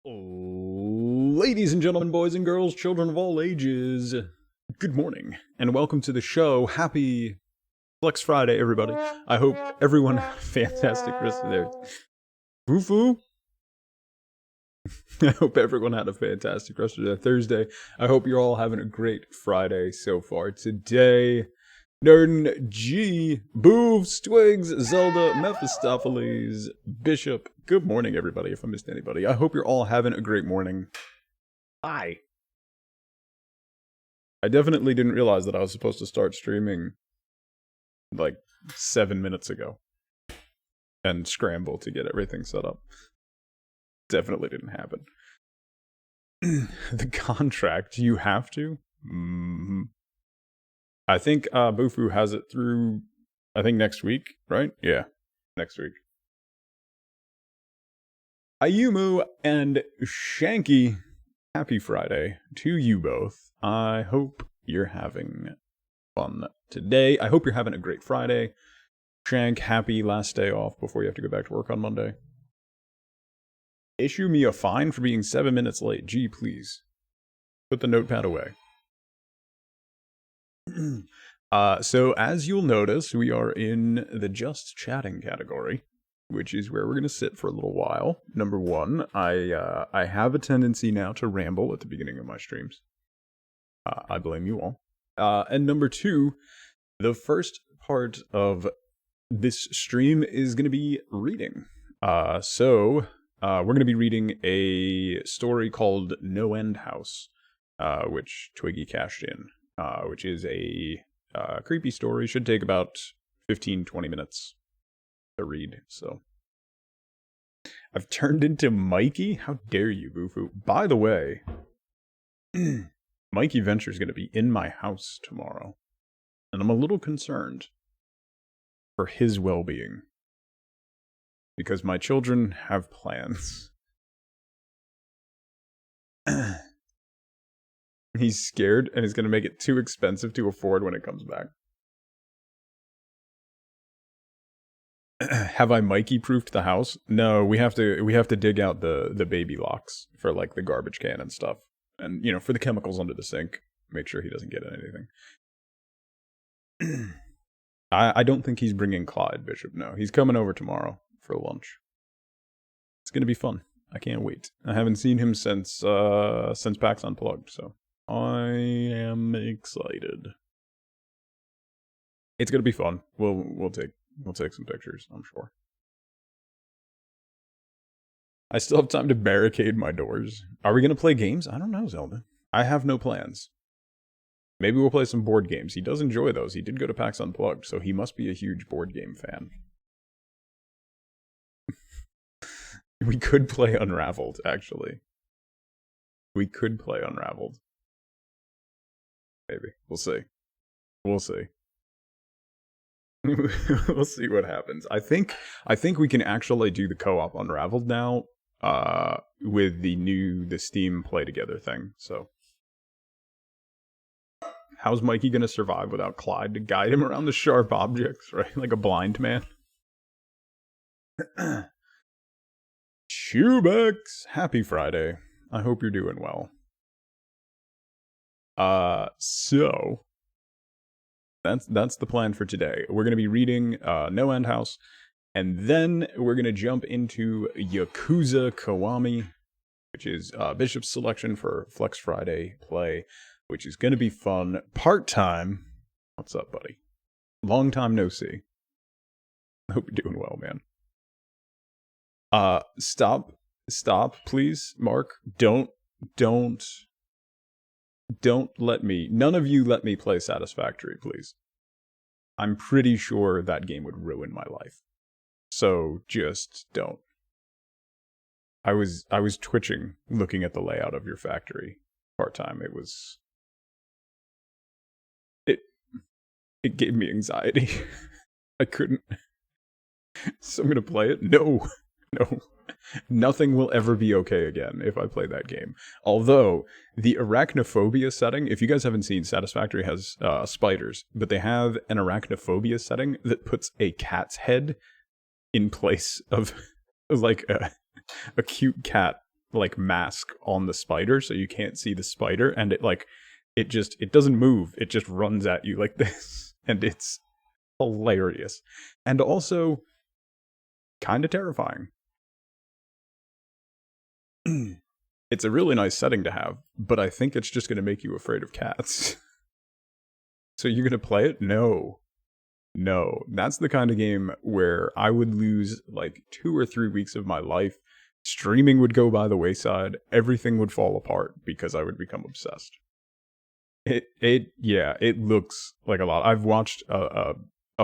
Ladies and gentlemen, boys and girls, children of all ages, good morning, and welcome to the show. Happy Flex Friday, everybody. I hope everyone had a fantastic rest of their... Foo-foo? I hope everyone had a fantastic rest of their Thursday. I hope you're all having a great Friday so far. Today, NOEND, G, Boofs, Twigs, Zelda, Mephistopheles, Bishop. Good morning, everybody, if I missed anybody. I hope you're all having a great morning. Hi. I definitely didn't realize that I was supposed to start streaming like 7 minutes ago and scramble to get everything set up. Definitely didn't happen. The contract, you have to? I think Bufu has it through, I think next week, right? Yeah, next week. Ayumu and Shanky, happy Friday to you both. I hope you're having fun today. I hope you're having a great Friday. Shank, happy last day off before you have to go back to work on Monday. Issue me a fine for being 7 minutes late. Gee, please. Put the notepad away. So as you'll notice, we are in the just chatting category, which is where we're going to sit for a little while. Number one, I have a tendency now to ramble at the beginning of my streams. I blame you all. And number two, the first part of this stream is going to be reading. So we're going to be reading a story called NOEND House, which Twiggy cashed in, which is a creepy story. Should take about 15-20 minutes to read. So I've turned into Mikey. How dare you, Bufu? By the way, Mikey Venture's going to be in my house tomorrow, and I'm a little concerned for his well-being because my children have plans. He's scared and is going to make it too expensive to afford when it comes back. Have I Mikey-proofed the house? No, we have to dig out the baby locks for like the garbage can and stuff. And, you know, for the chemicals under the sink, make sure he doesn't get anything. I don't think he's bringing Clyde, Bishop. No, he's coming over tomorrow for lunch. It's going to be fun. I can't wait. I haven't seen him since PAX Unplugged, so I am excited. It's going to be fun. We'll take some pictures, I'm sure. I still have time to barricade my doors. Are we going to play games? I don't know, Zelda. I have no plans. Maybe we'll play some board games. He does enjoy those. He did go to PAX Unplugged, so he must be a huge board game fan. We could play Unraveled, actually. We could play Unraveled. Maybe. We'll see. We'll see. We'll see what happens. I think we can actually do the co-op Unraveled now, with the Steam Play Together thing. So, how's Mikey gonna survive without Clyde to guide him around the sharp objects, right? Like a blind man. Chubex, happy Friday. I hope you're doing well. So that's the plan for today. We're going to be reading NOEND House, and then we're going to jump into Yakuza Kiwami, which is Bishop's selection for Flex Friday play, which is going to be fun. Part-time. What's up, buddy? Long time no see. Hope you're doing well, man. Stop, please, Mark. Don't let me, none of you let me play Satisfactory, please. I'm pretty sure that game would ruin my life. So just don't. I was twitching looking at the layout of your factory part-time. It gave me anxiety. I couldn't. So I'm gonna play it? No. Nothing will ever be okay again if I play that game. Although, the arachnophobia setting, if you guys haven't seen, Satisfactory has spiders, but they have an arachnophobia setting that puts a cat's head in place of like a cute cat like mask on the spider, so you can't see the spider, and it doesn't move. It just runs at you like this, and it's hilarious, and also kind of terrifying. It's a really nice setting to have, but I think it's just going to make you afraid of cats. So you're going to play it? No. No. That's the kind of game where I would lose like 2 or 3 weeks of my life. Streaming would go by the wayside. Everything would fall apart because I would become obsessed. It looks like a lot. I've watched a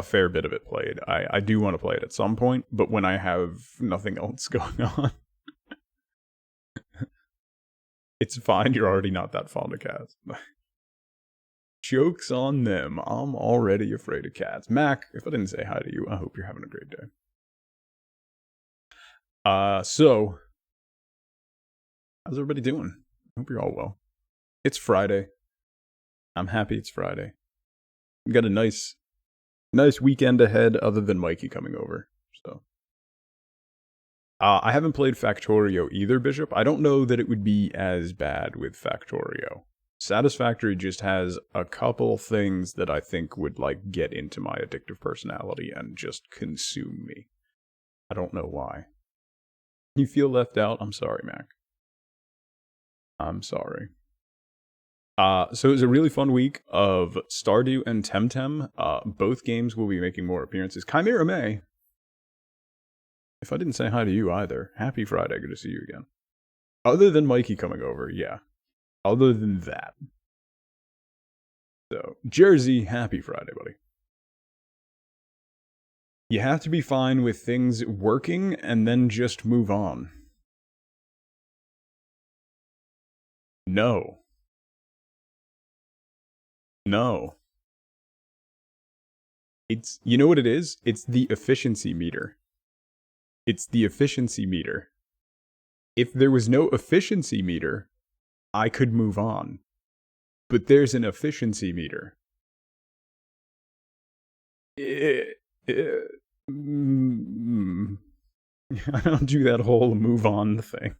fair bit of it played. I do want to play it at some point, but when I have nothing else going on. It's fine, you're already not that fond of cats. Joke's on them. I'm already afraid of cats. Mac, if I didn't say hi to you, I hope you're having a great day. So, how's everybody doing? I hope you're all well. It's Friday. I'm happy it's Friday. We got a nice weekend ahead other than Mikey coming over, so. I haven't played Factorio either, Bishop. I don't know that it would be as bad with Factorio. Satisfactory just has a couple things that I think would, like, get into my addictive personality and just consume me. I don't know why. You feel left out? I'm sorry, Mac. I'm sorry. So it was a really fun week of Stardew and Temtem. Both games will be making more appearances. Chimera May. If I didn't say hi to you either, happy Friday, good to see you again. Other than Mikey coming over, yeah. Other than that. So, Jersey, happy Friday, buddy. You have to be fine with things working and then just move on. No. No. It's, you know what it is? It's the efficiency meter. It's the efficiency meter. If there was no efficiency meter, I could move on. But there's an efficiency meter. I don't do that whole move on thing.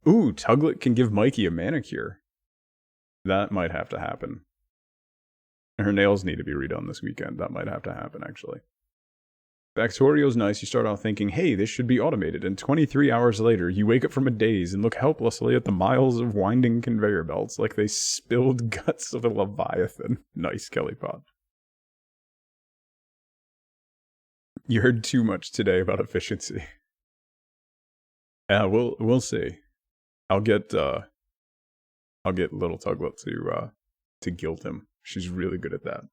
Ooh, Tuglet can give Mikey a manicure. That might have to happen. Her nails need to be redone this weekend. That might have to happen, actually. Factorio's nice. You start off thinking, hey, this should be automated. And 23 hours later, you wake up from a daze and look helplessly at the miles of winding conveyor belts like they spilled guts of a leviathan. Nice, Kelly Pod. You heard too much today about efficiency. Yeah, we'll see. I'll get little Tuglet to guilt him. She's really good at that.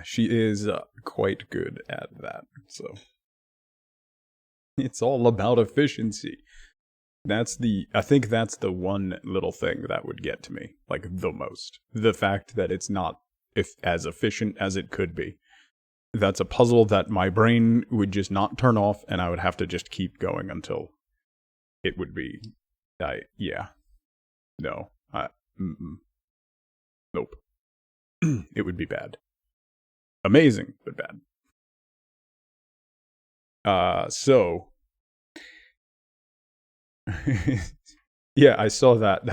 She is quite good at that, so it's all about efficiency. I think that's the one little thing that would get to me, like, the most. The fact that it's not as efficient as it could be. That's a puzzle that my brain would just not turn off, and I would have to just keep going until it would be, yeah. No. Nope. It would be bad. Amazing, but bad. So yeah, I saw that.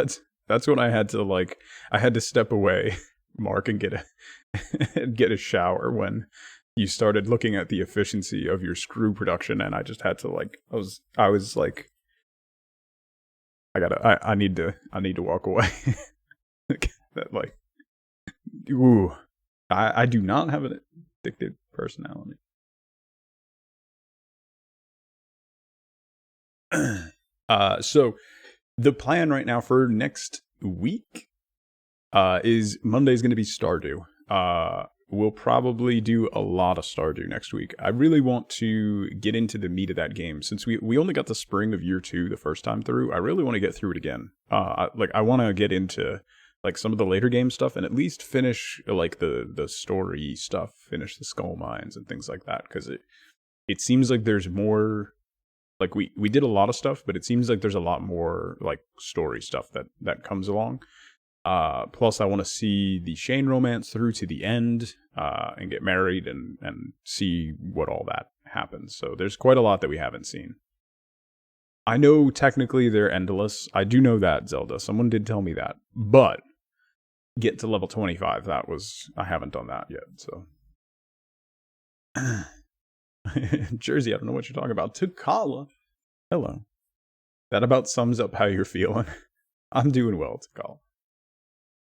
That's when I had to step away, Mark, and get a shower when you started looking at the efficiency of your screw production, and I just had to I was like, I need to walk away. That ooh. I do not have an addictive personality. So the plan right now for next week is Monday's going to be Stardew. We'll probably do a lot of Stardew next week. I really want to get into the meat of that game. Since we only got the spring of year 2 the first time through, I really want to get through it again. I want to get into some of the later game stuff and at least finish the story stuff, finish the skull mines and things like that, because it seems like there's more. We did a lot of stuff, but it seems like there's a lot more story stuff that comes along. Plus I want to see the Shane romance through to the end, and get married and see what all that happens. So there's quite a lot that we haven't seen. I know technically they're endless. I do know that, Zelda. Someone did tell me that. But get to level 25, I haven't done that yet, so. Jersey, I don't know what you're talking about. Takala. Hello. That about sums up how you're feeling. I'm doing well, Takala.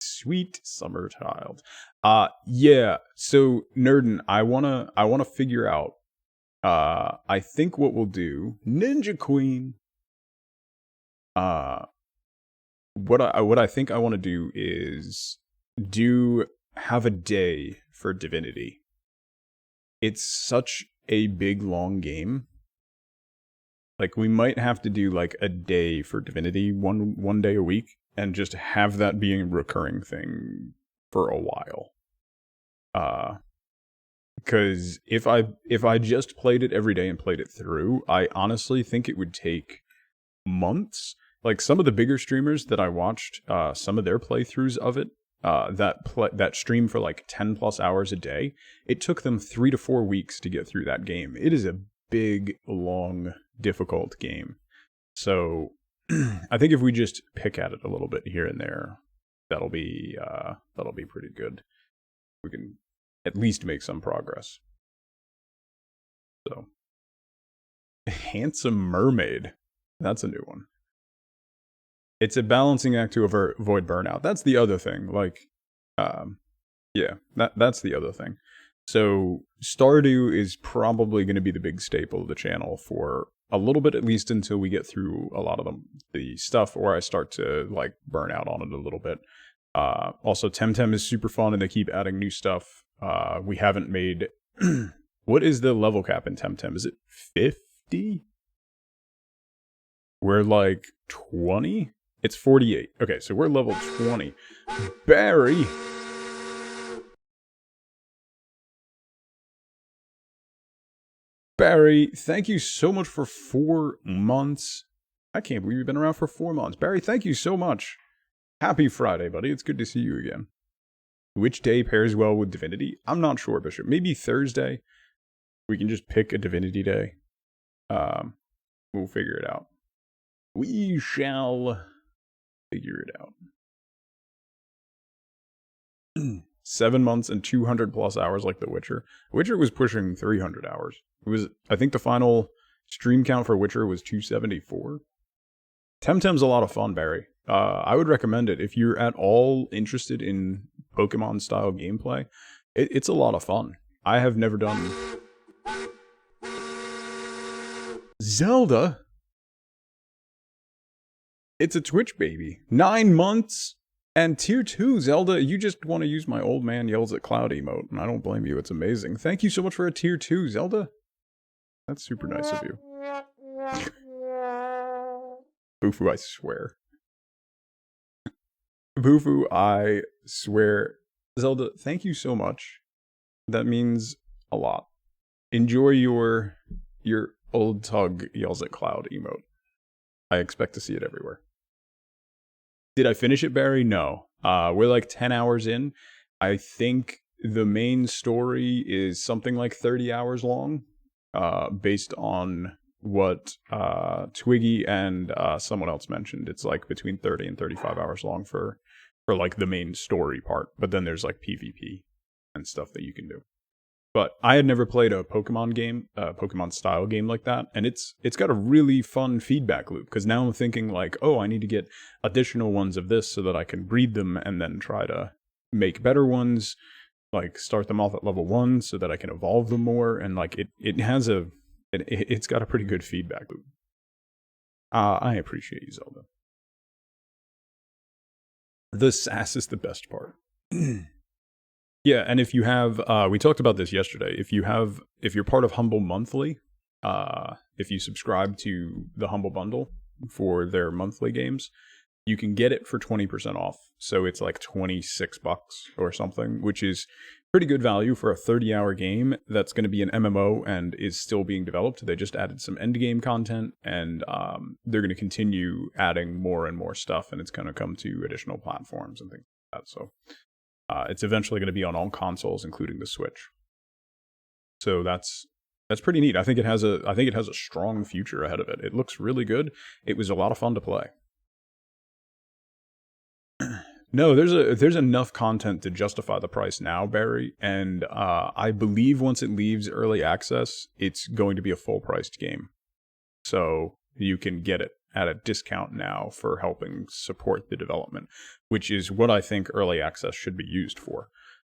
Sweet summer child. Yeah, so Nerden, I wanna figure out, I think what we'll do, Ninja Queen, what I think I want to do is have a day for Divinity. It's such a big long game. Like, we might have to do like a day for Divinity, one day a week, and just have that being a recurring thing for a while. Because if I just played it every day and played it through, I honestly think it would take months. Like, some of the bigger streamers that I watched, some of their playthroughs of it, that stream for like 10 plus hours a day, it took them 3 to 4 weeks to get through that game. It is a big, long, difficult game. So I think if we just pick at it a little bit here and there, that'll be pretty good. We can at least make some progress. So, Handsome Mermaid. That's a new one. It's a balancing act to avoid burnout. That's the other thing. Like, yeah, that's the other thing. So Stardew is probably going to be the big staple of the channel for a little bit, at least until we get through a lot of the stuff, or I start to like burn out on it a little bit. Also, Temtem is super fun, and they keep adding new stuff. We haven't made. What is the level cap in Temtem? Is it 50? We're like 20? It's 48. Okay, so we're level 20. Barry! Barry, thank you so much for 4 months. I can't believe you've been around for 4 months. Barry, thank you so much. Happy Friday, buddy. It's good to see you again. Which day pairs well with Divinity? I'm not sure, Bishop. Maybe Thursday. We can just pick a Divinity day. We'll figure it out. We shall figure it out. 7 months and 200 plus hours like The Witcher. Witcher was pushing 300 hours. It was, I think the final stream count for Witcher was 274. Temtem's a lot of fun, Barry. I would recommend it if you're at all interested in Pokemon style gameplay. It's a lot of fun. I have never done Zelda. It's a Twitch baby. 9 months and tier 2. Zelda, you just want to use my old man yells at cloud emote, and I don't blame you. It's amazing. Thank you so much for a tier 2, Zelda. That's super nice of you. Bufu, I swear. Bufu, I swear. Zelda, thank you so much. That means a lot. Enjoy your old tug yells at cloud emote. I expect to see it everywhere. Did I finish it, Barry? No. We're like 10 hours in. I think the main story is something like 30 hours long, based on what Twiggy and someone else mentioned. It's like between 30 and 35 hours long for like the main story part. But then there's like PvP and stuff that you can do. But I had never played a Pokemon game, Pokemon style game like that, and it's got a really fun feedback loop, because now I'm thinking like, oh, I need to get additional ones of this so that I can breed them and then try to make better ones, like start them off at level 1 so that I can evolve them more, and like it's got a pretty good feedback loop. I appreciate you, Zelda. The sass is the best part. Yeah, and if you have, we talked about this yesterday. If you're part of Humble Monthly, if you subscribe to the Humble Bundle for their monthly games, you can get it for 20% off. So it's like $26 or something, which is pretty good value for a 30-hour game that's going to be an MMO and is still being developed. They just added some endgame content, and they're going to continue adding more and more stuff, and it's going to come to additional platforms and things like that. So it's eventually going to be on all consoles, including the Switch. So that's That's pretty neat. I think it has a strong future ahead of it. It looks really good. It was a lot of fun to play. No, there's enough content to justify the price now, Barry, and I believe once it leaves early access, it's going to be a full priced game. So you can get it at a discount now for helping support the development, which is what I think early access should be used for.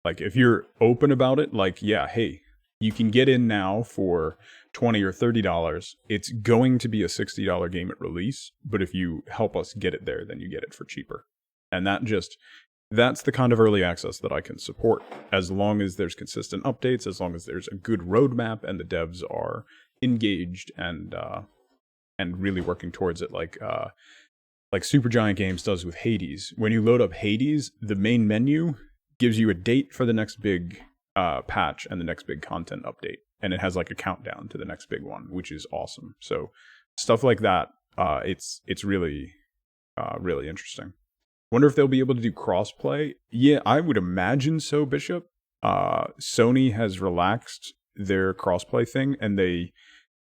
Like if you're open about it, like, yeah, hey, you can get in now for $20 or $30. It's going to be a $60 game at release, but if you help us get it there, then you get it for cheaper. And that's the kind of early access that I can support, as long as there's consistent updates, as long as there's a good roadmap and the devs are engaged and really working towards it, like Supergiant Games does with Hades. When you load up Hades, the main menu gives you a date for the next big patch and the next big content update, and it has like a countdown to the next big one, which is awesome. So stuff like that, it's really really interesting. Wonder if they'll be able to do crossplay. Yeah, I would imagine so, Bishop. Sony has relaxed their crossplay thing, and they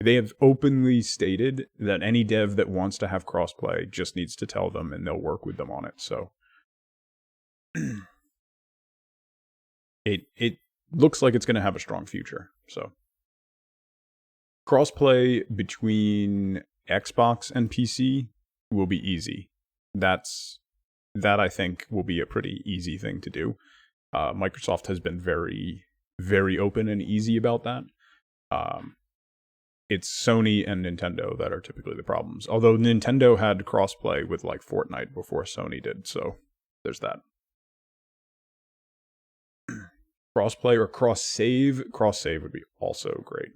have openly stated that any dev that wants to have crossplay just needs to tell them, and they'll work with them on it. So it looks like it's going to have a strong future. So crossplay between Xbox and PC will be easy. That I think will be a pretty easy thing to do. Microsoft has been very, very open and easy about that. It's Sony and Nintendo that are typically the problems. Although Nintendo had crossplay with like Fortnite before Sony did, so there's that. Crossplay or cross-save? Cross-save would be also great.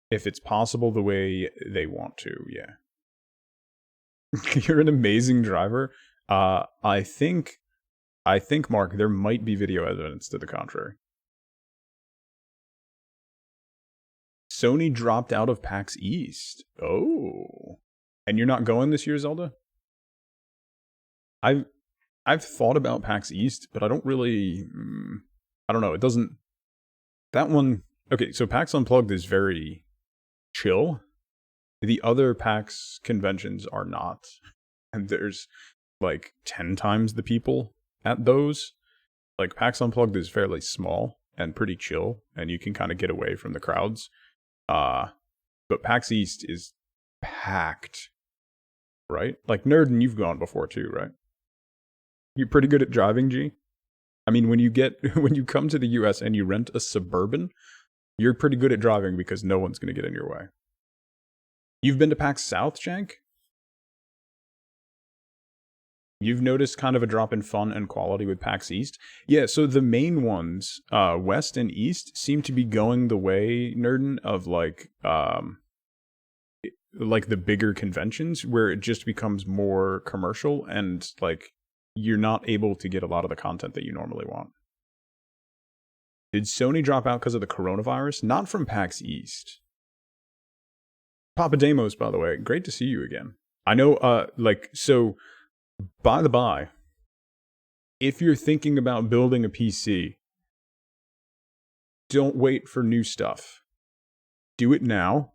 If it's possible the way they want to, yeah. You're an amazing driver. I think, Mark, there might be video evidence to the contrary. Sony dropped out of PAX East. Oh. And you're not going this year, Zelda? I've thought about PAX East, but I don't really... I don't know, it doesn't... That one... Okay, so PAX Unplugged is very chill. The other PAX conventions are not. And there's like 10 times the people at those. Like PAX Unplugged is fairly small and pretty chill, and you can kind of get away from the crowds. But PAX East is packed, right? Like Nerd, you've gone before too, right? You're pretty good at driving, G? I mean, when you come to the US and you rent a Suburban, you're pretty good at driving because no one's going to get in your way. You've been to PAX South, Shank? You've noticed kind of a drop in fun and quality with PAX East? Yeah, so the main ones, West and East, seem to be going the way, Nerdin, of like the bigger conventions, where it just becomes more commercial and like you're not able to get a lot of the content that you normally want. Did Sony drop out because of the coronavirus? Not from PAX East. Papa Demos, by the way, great to see you again. I know, so, by the by, if you're thinking about building a PC, don't wait for new stuff. Do it now,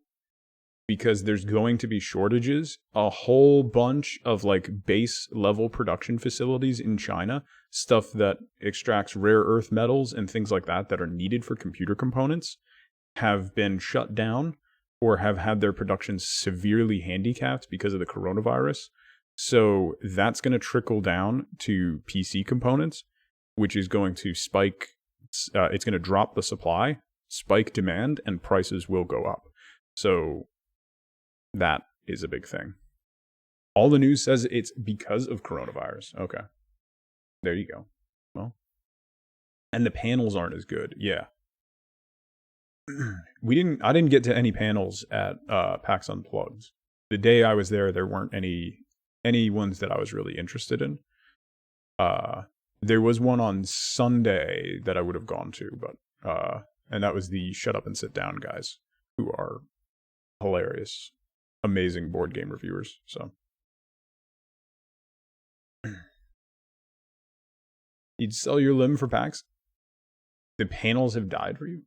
because there's going to be shortages. A whole bunch of like base level production facilities in China, stuff that extracts rare earth metals and things like that that are needed for computer components, have been shut down or have had their production severely handicapped because of the coronavirus. So that's going to trickle down to PC components, which is going to spike. It's going to drop the supply, spike demand, and prices will go up. So that is a big thing. All the news says it's because of coronavirus. Okay. There you go. Well, and the panels aren't as good. Yeah. I didn't get to any panels at PAX Unplugged. The day I was there weren't any ones that I was really interested in. There was one on Sunday that I would have gone to, but and that was the Shut Up and Sit Down guys, who are hilarious, amazing board game reviewers. So you'd sell your limb for PAX? The panels have died for you?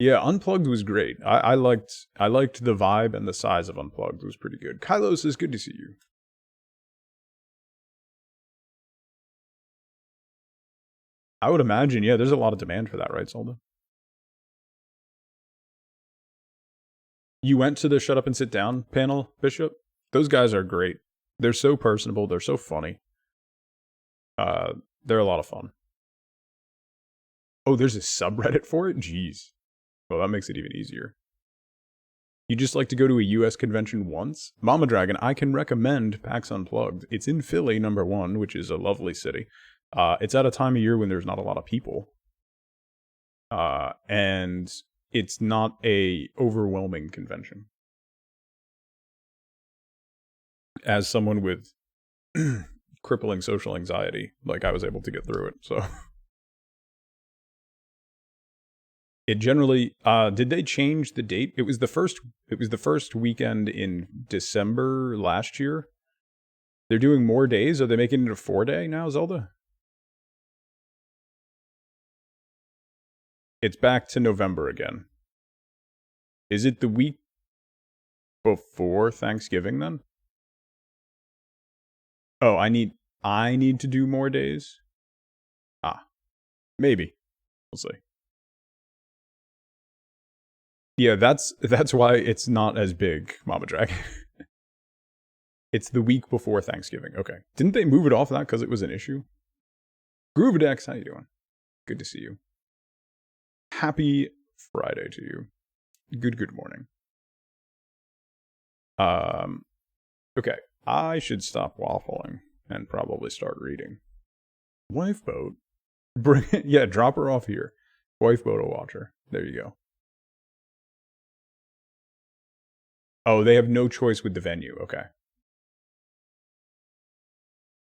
Yeah, Unplugged was great. I liked the vibe and the size of Unplugged was pretty good. Kylos, is good to see you. I would imagine, yeah, there's a lot of demand for that, right, Solda? You went to the Shut Up and Sit Down panel, Bishop? Those guys are great. They're so personable, they're so funny. Uh, they're a lot of fun. Oh, there's a subreddit for it? Jeez. Well, that makes it even easier. You just like to go to a US convention once? Mama Dragon, I can recommend PAX Unplugged. It's in Philly, #1, which is a lovely city. It's at a time of year when there's not a lot of people. And it's not a overwhelming convention. As someone with crippling social anxiety, like I was able to get through it, so... It generally did they change the date? It was the first weekend in December last year. They're doing more days. Are they making it a 4-day now, Zelda? It's back to November again. Is it the week before Thanksgiving then? Oh, I need to do more days? Ah, maybe. We'll see. Yeah, that's why it's not as big, Mama Dragon. It's the week before Thanksgiving. Okay. Didn't they move it off that because it was an issue? Groovedex, how you doing? Good to see you. Happy Friday to you. Good morning. Okay. I should stop waffling and probably start reading. Wifeboat? Bring it. Yeah, drop her off here. Wifeboat will watch her. There you go. Oh, they have no choice with the venue. Okay.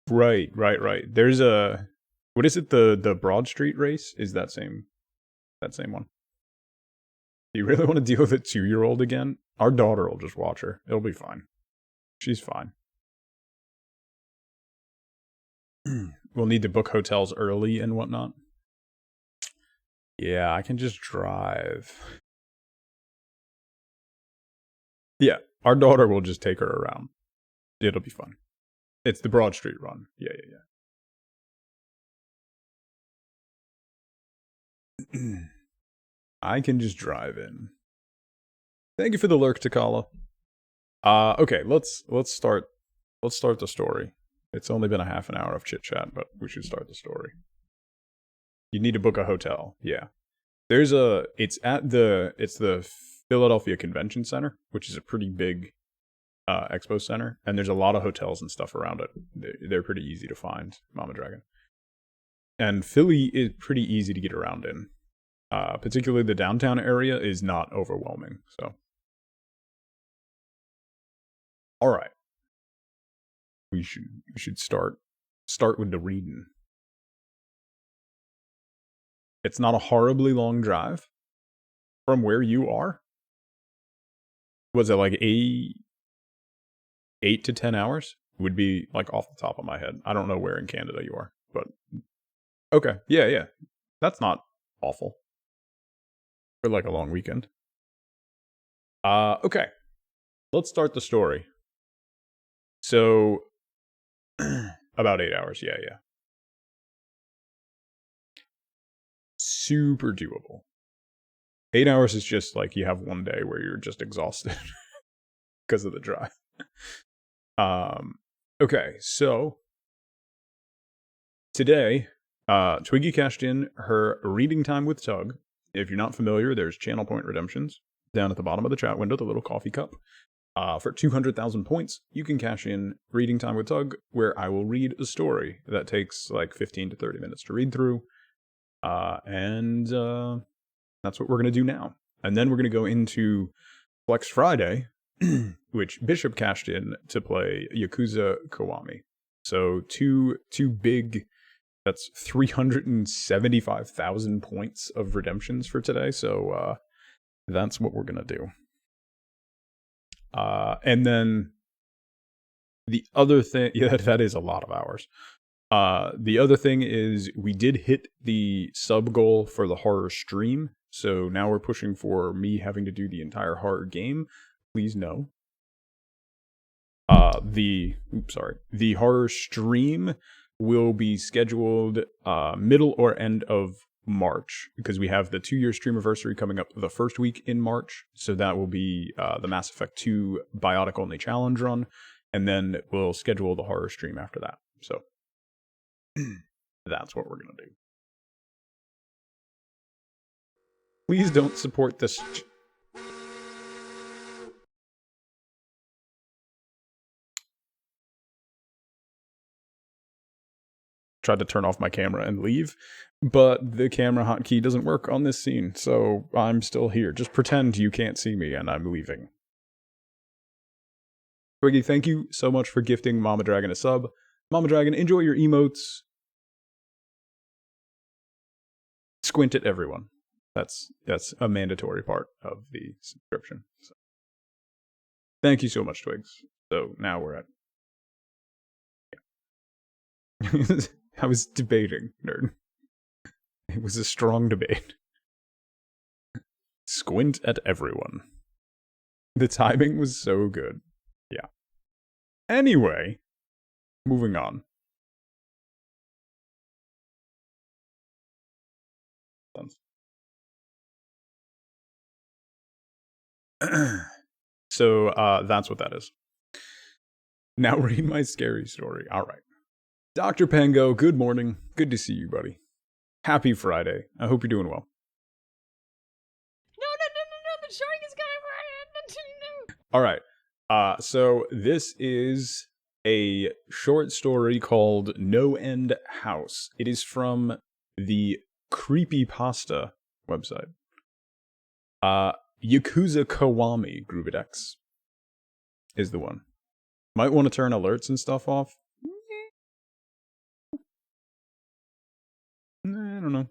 Right. There's a... What is it? The Broad Street race? Is that same one? Do you really want to deal with a 2-year-old again? Our daughter will just watch her. It'll be fine. She's fine. We'll need to book hotels early and whatnot. Yeah, I can just drive. Yeah, our daughter will just take her around. It'll be fun. It's the Broad Street run. Yeah. I can just drive in. Thank you for the lurk, Takala. Okay, let's start the story. It's only been a half an hour of chit chat, but we should start the story. You need to book a hotel. Yeah. It's the Philadelphia Convention Center, which is a pretty big expo center, and there's a lot of hotels and stuff around it. They're pretty easy to find, Mama Dragon. And Philly is pretty easy to get around in. Particularly the downtown area is not overwhelming. So, all right, we should start with the reading. It's not a horribly long drive from where you are. Was it like 8 to 10 hours? Would be like off the top of my head. I don't know where in Canada you are, but okay, yeah, that's not awful for like a long weekend. Okay, let's start the story. So, about 8 hours. Yeah. Super doable. 8 hours is just like you have one day where you're just exhausted because of the drive. Okay, so today, Twiggy cashed in her reading time with Tug. If you're not familiar, there's channel point redemptions down at the bottom of the chat window, the little coffee cup. For 200,000 points, you can cash in reading time with Tug, where I will read a story that takes like 15 to 30 minutes to read through. And that's what we're going to do now. And then we're going to go into Flex Friday, which Bishop cashed in to play Yakuza Kiwami. So two big, that's 375,000 points of redemptions for today. So that's what we're going to do. And then the other thing, yeah, that is a lot of hours. The other thing is we did hit the sub goal for the horror stream So now we're pushing for me having to do the entire horror game. Please no. The horror stream will be scheduled middle or end of March, because we have the 2-year streamiversary coming up the first week in March. So that will be the Mass Effect 2 Biotic Only Challenge run, and then we'll schedule the horror stream after that. So that's what we're gonna do. Please don't support this. Tried to turn off my camera and leave, but the camera hotkey doesn't work on this scene, so I'm still here. Just pretend you can't see me and I'm leaving. Twiggy, thank you so much for gifting Mama Dragon a sub. Mama Dragon, enjoy your emotes. Squint at everyone. That's a mandatory part of the subscription. So. Thank you so much, Twigs. So now we're at... Yeah. I was debating, nerd. It was a strong debate. Squint at everyone. The timing was so good. Yeah. Anyway, moving on. So, that's what that is. Now read my scary story. All right. Dr. Pango, good morning. Good to see you, buddy. Happy Friday. I hope you're doing well. No, the shark is coming. All right. So this is a short story called NOEND House. It is from the Creepypasta website. Yakuza Kiwami Grubidex is the one. Might want to turn alerts and stuff off. I don't know.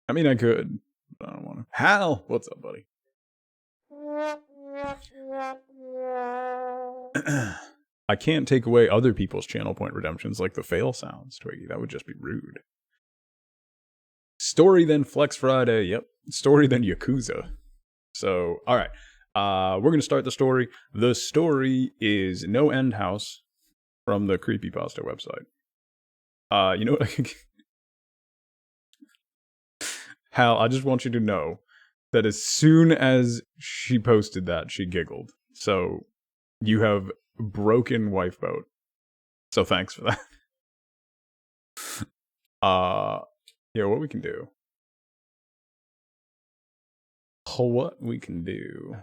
I mean, I could, but I don't want to. Hal, what's up, buddy? I can't take away other people's channel point redemptions like the fail sounds, Twiggy. That would just be rude. Story, then Flex Friday. Yep. Story, then Yakuza. So, all right. We're going to start the story. The story is NOEND House from the Creepypasta website. You know what? Hal, I just want you to know that as soon as she posted that, she giggled. So, you have broken wife boat. So thanks for that. Yeah, what we can do. What we can do.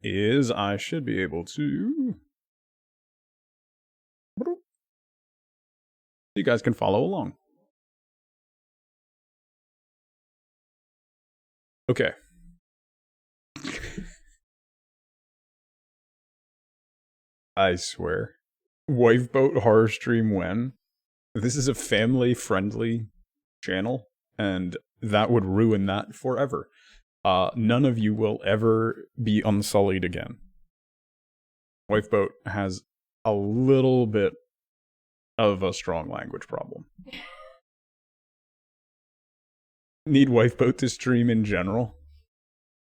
Is I should be able to... You guys can follow along. Okay. I swear. Wifeboat horror stream when? This is a family-friendly channel, and that would ruin that forever. None of you will ever be unsullied again. Wifeboat has a little bit of a strong language problem. Need Wifeboat to stream in general?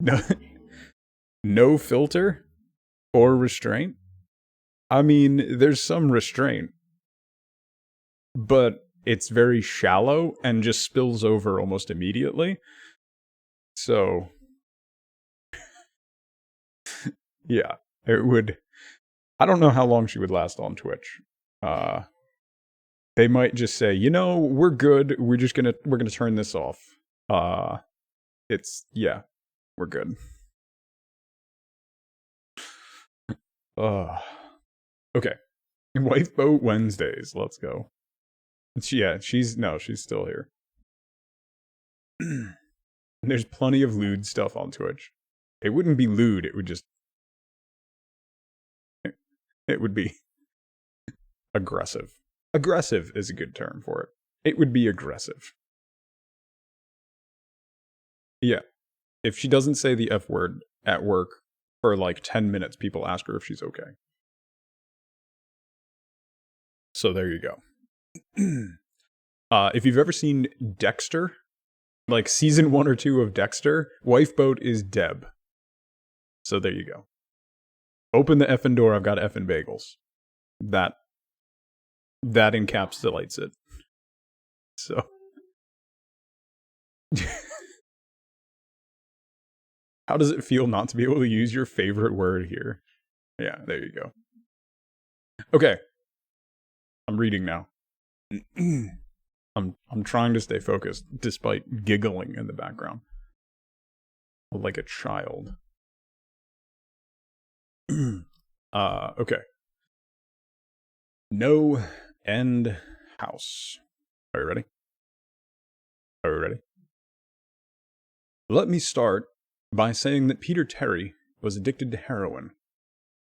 No, no filter or restraint? I mean, there's some restraint, but it's very shallow and just spills over almost immediately. So, yeah, it would... I don't know how long she would last on Twitch. They might just say, you know, we're good. We're gonna turn this off. Yeah, we're good. Okay. Wifeboat Wednesdays. Let's go. Yeah, she's still here. There's plenty of lewd stuff on Twitch. It wouldn't be lewd. It would just... It would be aggressive. Aggressive is a good term for it. It would be aggressive. Yeah. If she doesn't say the F word at work for like 10 minutes, people ask her if she's okay. So there you go. If you've ever seen Dexter, like season 1 or 2 of Dexter, wife boat is Deb. So there you go. Open the effing door, I've got effing bagels. That encapsulates it. So how does it feel not to be able to use your favorite word here? Yeah, there you go. Okay. I'm reading now. I'm trying to stay focused despite giggling in the background. Like a child. Okay. NOEND house. Are you ready? Are you ready? Let me start by saying that Peter Terry was addicted to heroin.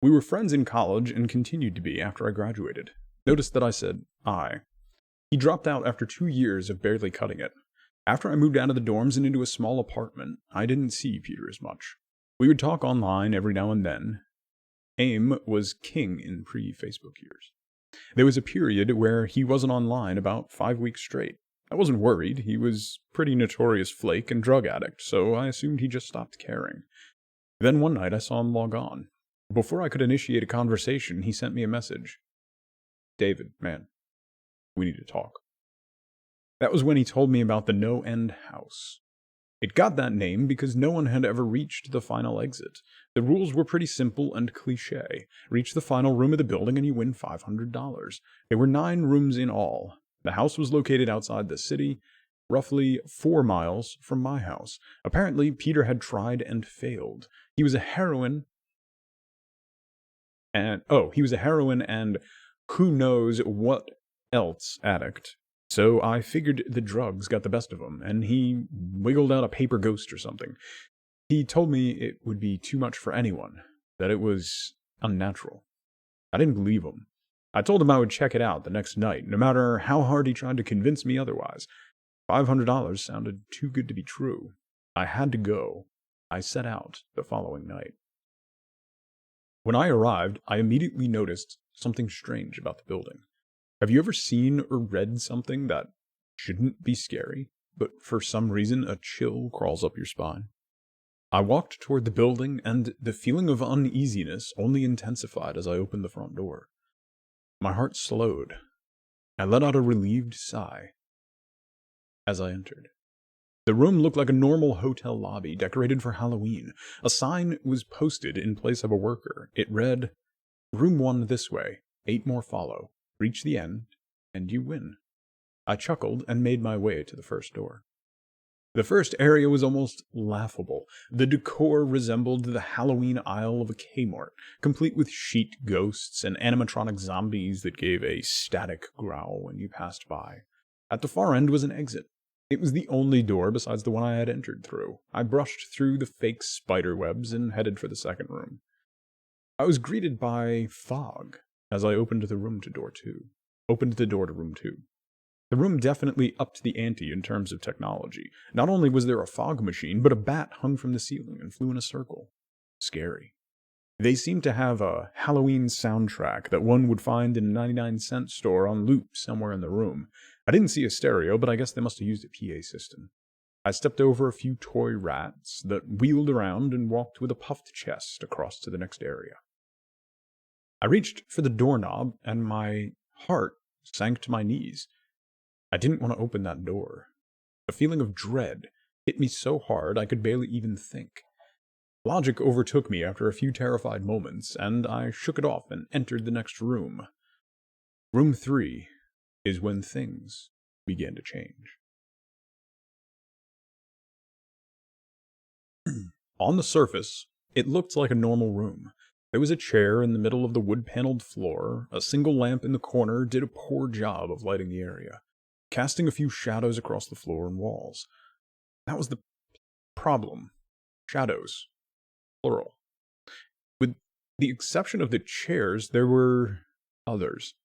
We were friends in college and continued to be after I graduated. Notice that I said I. He dropped out after 2 years of barely cutting it. After I moved out of the dorms and into a small apartment, I didn't see Peter as much. We would talk online every now and then. AIM was king in pre-Facebook years. There was a period where he wasn't online about 5 weeks straight. I wasn't worried. He was pretty notorious flake and drug addict, so I assumed he just stopped caring. Then one night I saw him log on. Before I could initiate a conversation, he sent me a message. David, man, we need to talk. That was when he told me about the NOEND house. It got that name because no one had ever reached the final exit. The rules were pretty simple and cliché. Reach the final room of the building and you win $500. There were 9 rooms in all. The house was located outside the city, roughly 4 miles from my house. Apparently, Peter had tried and failed. He was a heroin and who knows what else addict. So I figured the drugs got the best of him, and he wiggled out a paper ghost or something. He told me it would be too much for anyone, that it was unnatural. I didn't believe him. I told him I would check it out the next night, no matter how hard he tried to convince me otherwise. $500 sounded too good to be true. I had to go. I set out the following night. When I arrived, I immediately noticed something strange about the building. Have you ever seen or read something that shouldn't be scary, but for some reason a chill crawls up your spine? I walked toward the building, and the feeling of uneasiness only intensified as I opened the front door. My heart slowed. I let out a relieved sigh as I entered. The room looked like a normal hotel lobby, decorated for Halloween. A sign was posted in place of a worker. It read, "Room 1 this way, 8 more follow. Reach the end, and you win." I chuckled and made my way to the first door. The first area was almost laughable. The decor resembled the Halloween aisle of a Kmart, complete with sheet ghosts and animatronic zombies that gave a static growl when you passed by. At the far end was an exit. It was the only door besides the one I had entered through. I brushed through the fake spider webs and headed for the second room. I was greeted by fog as I opened the door to room 2. The room definitely upped the ante in terms of technology. Not only was there a fog machine, but a bat hung from the ceiling and flew in a circle. Scary. They seemed to have a Halloween soundtrack that one would find in a 99-cent store on loop somewhere in the room. I didn't see a stereo, but I guess they must have used a PA system. I stepped over a few toy rats that wheeled around and walked with a puffed chest across to the next area. I reached for the doorknob, and my heart sank to my knees. I didn't want to open that door. A feeling of dread hit me so hard I could barely even think. Logic overtook me after a few terrified moments, and I shook it off and entered the next room. Room 3 is when things began to change. On the surface, it looked like a normal room. There was a chair in the middle of the wood-paneled floor. A single lamp in the corner did a poor job of lighting the area, casting a few shadows across the floor and walls. That was the problem. Shadows. Plural. With the exception of the chairs, there were others.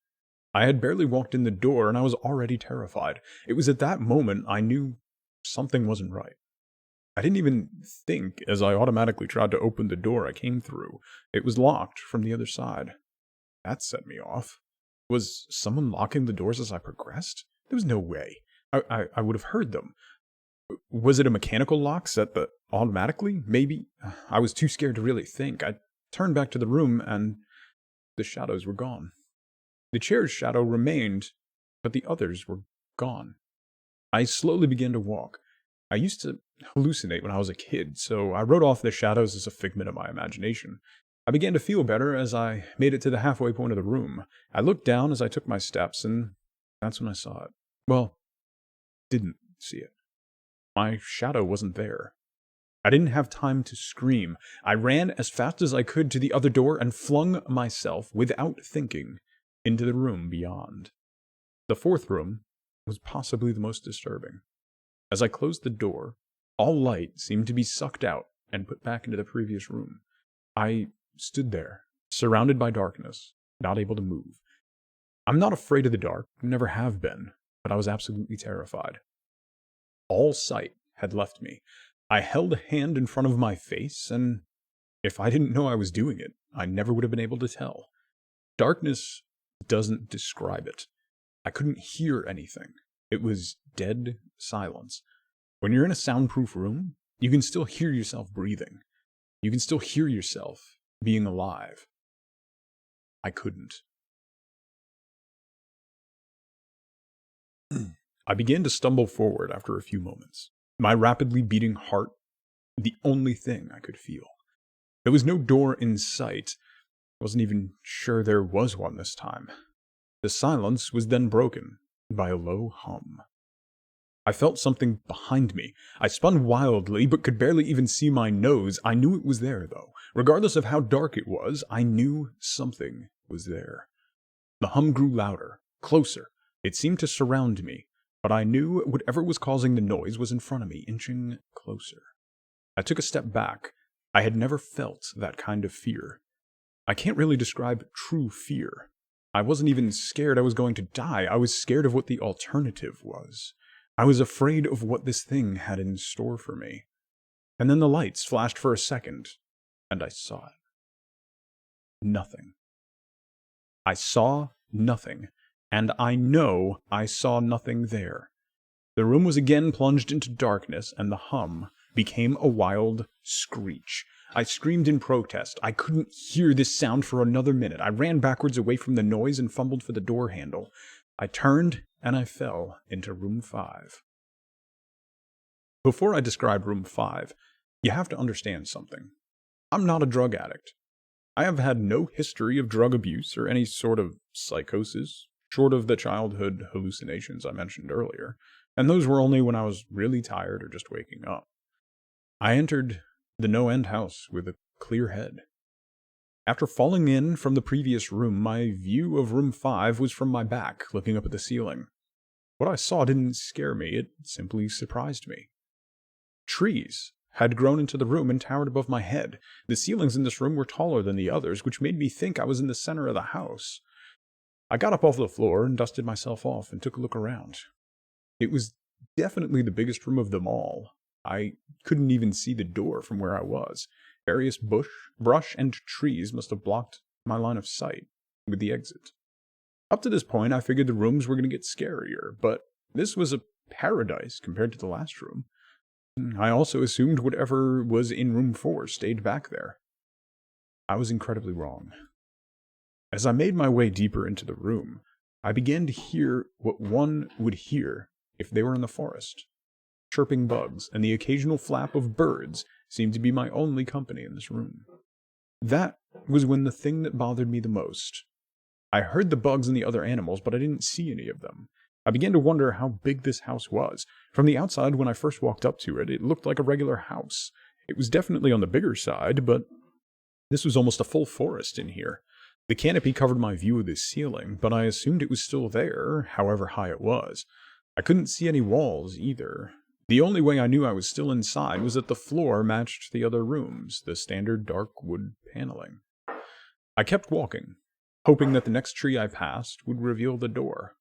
I had barely walked in the door, and I was already terrified. It was at that moment I knew something wasn't right. I didn't even think as I automatically tried to open the door I came through. It was locked from the other side. That set me off. Was someone locking the doors as I progressed? There was no way. I would have heard them. Was it a mechanical lock set that automatically? Maybe. I was too scared to really think. I turned back to the room and the shadows were gone. The chair's shadow remained, but the others were gone. I slowly began to walk. I used to hallucinate when I was a kid, so I wrote off the shadows as a figment of my imagination. I began to feel better as I made it to the halfway point of the room. I looked down as I took my steps, and that's when I saw it. Well, didn't see it. My shadow wasn't there. I didn't have time to scream. I ran as fast as I could to the other door and flung myself, without thinking, into the room beyond. The fourth room was possibly the most disturbing. As I closed the door, all light seemed to be sucked out and put back into the previous room. I stood there, surrounded by darkness, not able to move. I'm not afraid of the dark, never have been, but I was absolutely terrified. All sight had left me. I held a hand in front of my face, and if I didn't know I was doing it, I never would have been able to tell. Darkness doesn't describe it. I couldn't hear anything. It was dead silence. When you're in a soundproof room, you can still hear yourself breathing. You can still hear yourself being alive. I couldn't. I began to stumble forward after a few moments, my rapidly beating heart the only thing I could feel. There was no door in sight. I wasn't even sure there was one this time. The silence was then broken by a low hum. I felt something behind me. I spun wildly, but could barely even see my nose. I knew it was there, though. Regardless of how dark it was, I knew something was there. The hum grew louder, closer. It seemed to surround me, but I knew whatever was causing the noise was in front of me, inching closer. I took a step back. I had never felt that kind of fear. I can't really describe true fear. I wasn't even scared I was going to die. I was scared of what the alternative was. I was afraid of what this thing had in store for me. And then the lights flashed for a second, and I saw it. Nothing. I saw nothing, and I know I saw nothing there. The room was again plunged into darkness, and the hum became a wild screech. I screamed in protest. I couldn't hear this sound for another minute. I ran backwards away from the noise and fumbled for the door handle. I turned, and I fell into room 5. Before I describe room 5, you have to understand something. I'm not a drug addict. I have had no history of drug abuse or any sort of psychosis, short of the childhood hallucinations I mentioned earlier, and those were only when I was really tired or just waking up. I entered the NOEND house with a clear head. After falling in from the previous room, my view of room 5 was from my back, looking up at the ceiling. What I saw didn't scare me, it simply surprised me. Trees had grown into the room and towered above my head. The ceilings in this room were taller than the others, which made me think I was in the center of the house. I got up off the floor and dusted myself off and took a look around. It was definitely the biggest room of them all. I couldn't even see the door from where I was. Various brush, and trees must have blocked my line of sight with the exit. Up to this point, I figured the rooms were going to get scarier, but this was a paradise compared to the last room. I also assumed whatever was in room 4 stayed back there. I was incredibly wrong. As I made my way deeper into the room, I began to hear what one would hear if they were in the forest. Chirping bugs and the occasional flap of birds seemed to be my only company in this room. That was when the thing that bothered me the most. I heard the bugs and the other animals, but I didn't see any of them. I began to wonder how big this house was. From the outside, when I first walked up to it, it looked like a regular house. It was definitely on the bigger side, but this was almost a full forest in here. The canopy covered my view of the ceiling, but I assumed it was still there, however high it was. I couldn't see any walls either. The only way I knew I was still inside was that the floor matched the other rooms, the standard dark wood paneling. I kept walking, hoping that the next tree I passed would reveal the door.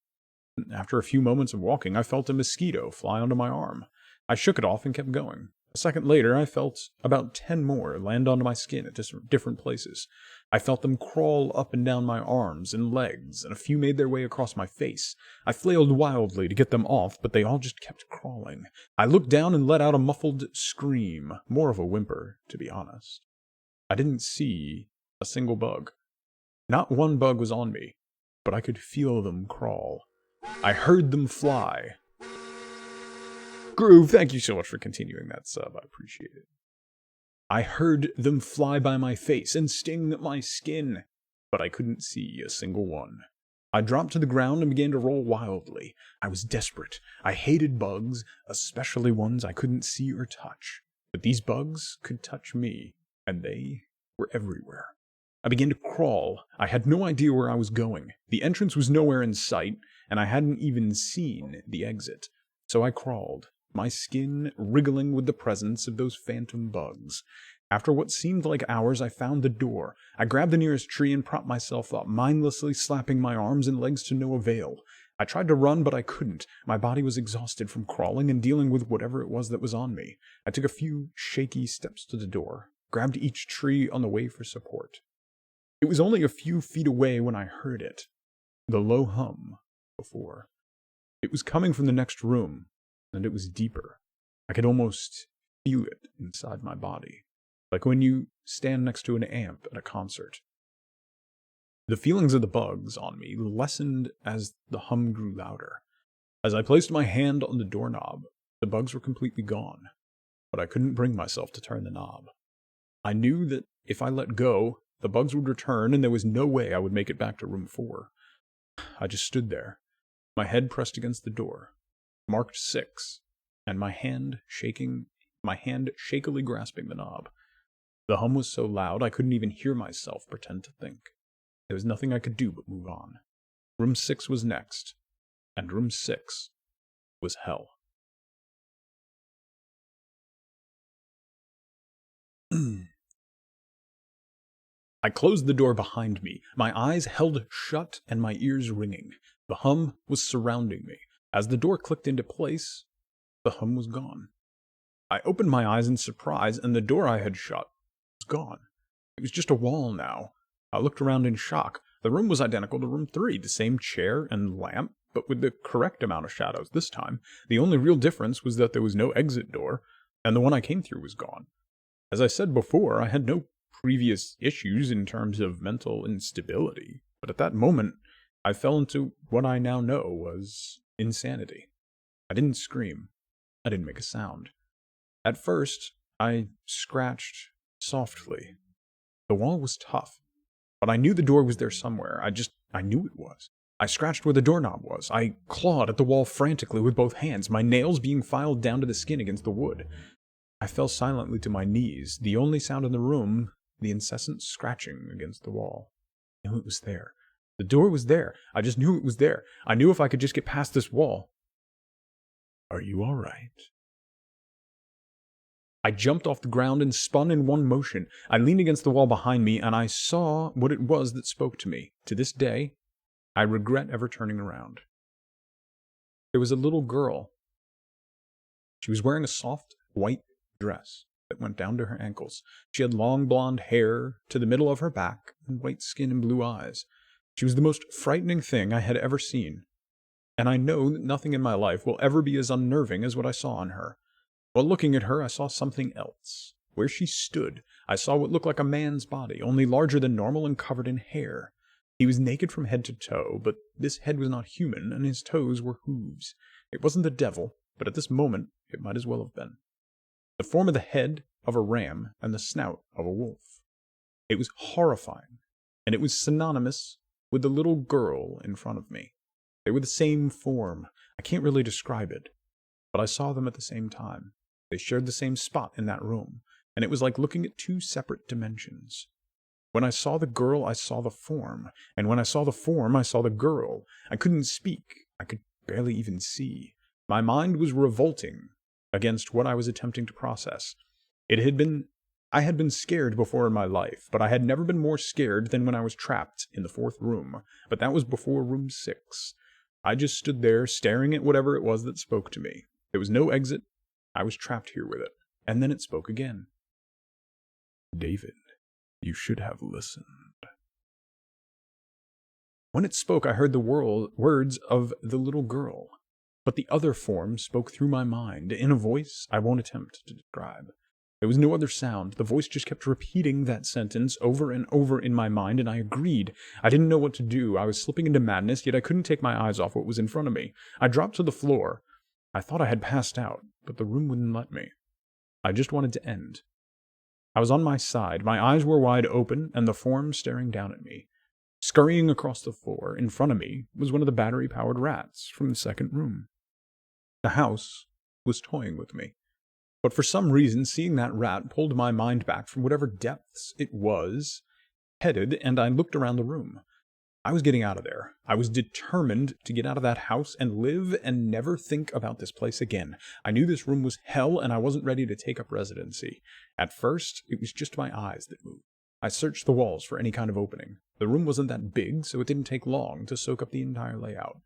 After a few moments of walking, I felt a mosquito fly onto my arm. I shook it off and kept going. A second later, I felt about 10 more land onto my skin at different places. I felt them crawl up and down my arms and legs, and a few made their way across my face. I flailed wildly to get them off, but they all just kept crawling. I looked down and let out a muffled scream, more of a whimper, to be honest. I didn't see a single bug. Not one bug was on me, but I could feel them crawl. I heard them fly. Groove, thank you so much for continuing that sub. I appreciate it. I heard them fly by my face and sting my skin, but I couldn't see a single one. I dropped to the ground and began to roll wildly. I was desperate. I hated bugs, especially ones I couldn't see or touch. But these bugs could touch me, and they were everywhere. I began to crawl. I had no idea where I was going. The entrance was nowhere in sight, and I hadn't even seen the exit. So I crawled, my skin wriggling with the presence of those phantom bugs. After what seemed like hours, I found the door. I grabbed the nearest tree and propped myself up, mindlessly slapping my arms and legs to no avail. I tried to run, but I couldn't. My body was exhausted from crawling and dealing with whatever it was that was on me. I took a few shaky steps to the door, grabbed each tree on the way for support. It was only a few feet away when I heard it. The low hum before. It was coming from the next room, and it was deeper. I could almost feel it inside my body, like when you stand next to an amp at a concert. The feelings of the bugs on me lessened as the hum grew louder. As I placed my hand on the doorknob, the bugs were completely gone, but I couldn't bring myself to turn the knob. I knew that if I let go, the bugs would return, and there was no way I would make it back to room 4. I just stood there, my head pressed against the door, marked 6, and my hand shakily grasping the knob. The hum was so loud I couldn't even hear myself pretend to think. There was nothing I could do but move on. Room 6 was next, and room 6 was hell. I closed the door behind me, my eyes held shut and my ears ringing. The hum was surrounding me. As the door clicked into place, the hum was gone. I opened my eyes in surprise, and the door I had shut was gone. It was just a wall now. I looked around in shock. The room was identical to room 3, the same chair and lamp, but with the correct amount of shadows this time. The only real difference was that there was no exit door, and the one I came through was gone. As I said before, I had no previous issues in terms of mental instability, but at that moment, I fell into what I now know was insanity. I didn't scream. I didn't make a sound. At first, I scratched softly. The wall was tough, but I knew the door was there somewhere. I knew it was. I scratched where the doorknob was. I clawed at the wall frantically with both hands, my nails being filed down to the skin against the wood. I fell silently to my knees, the only sound in the room, the incessant scratching against the wall. I knew it was there. The door was there. I just knew it was there. I knew if I could just get past this wall. Are you all right? I jumped off the ground and spun in one motion. I leaned against the wall behind me, and I saw what it was that spoke to me. To this day, I regret ever turning around. There was a little girl. She was wearing a soft, white dress that went down to her ankles. She had long blonde hair to the middle of her back, and white skin and blue eyes. She was the most frightening thing I had ever seen, and I know that nothing in my life will ever be as unnerving as what I saw on her. While looking at her, I saw something else. Where she stood, I saw what looked like a man's body, only larger than normal and covered in hair. He was naked from head to toe, but this head was not human, and his toes were hooves. It wasn't the devil, but at this moment, it might as well have been. The form of the head of a ram and the snout of a wolf. It was horrifying, and it was synonymous with the little girl in front of me. They were the same form. I can't really describe it, but I saw them at the same time. They shared the same spot in that room, and it was like looking at 2 separate dimensions. When I saw the girl, I saw the form, and when I saw the form, I saw the girl. I couldn't speak. I could barely even see. My mind was revolting against what I was attempting to process. I had been scared before in my life, but I had never been more scared than when I was trapped in the 4th room, but that was before room 6. I just stood there, staring at whatever it was that spoke to me. There was no exit. I was trapped here with it. and then it spoke again. "David, you should have listened." When it spoke, I heard the words of the little girl, but the other form spoke through my mind, in a voice I won't attempt to describe. There was no other sound. The voice just kept repeating that sentence over and over in my mind, and I agreed. I didn't know what to do. I was slipping into madness, yet I couldn't take my eyes off what was in front of me. I dropped to the floor. I thought I had passed out, but the room wouldn't let me. I just wanted to end. I was on my side. My eyes were wide open, and the form staring down at me. Scurrying across the floor in front of me was one of the battery-powered rats from the second room. The house was toying with me. But for some reason, seeing that rat pulled my mind back from whatever depths it was headed, and I looked around the room. I was getting out of there. I was determined to get out of that house and live and never think about this place again. I knew this room was hell, and I wasn't ready to take up residency. At first, it was just my eyes that moved. I searched the walls for any kind of opening. The room wasn't that big, so it didn't take long to soak up the entire layout.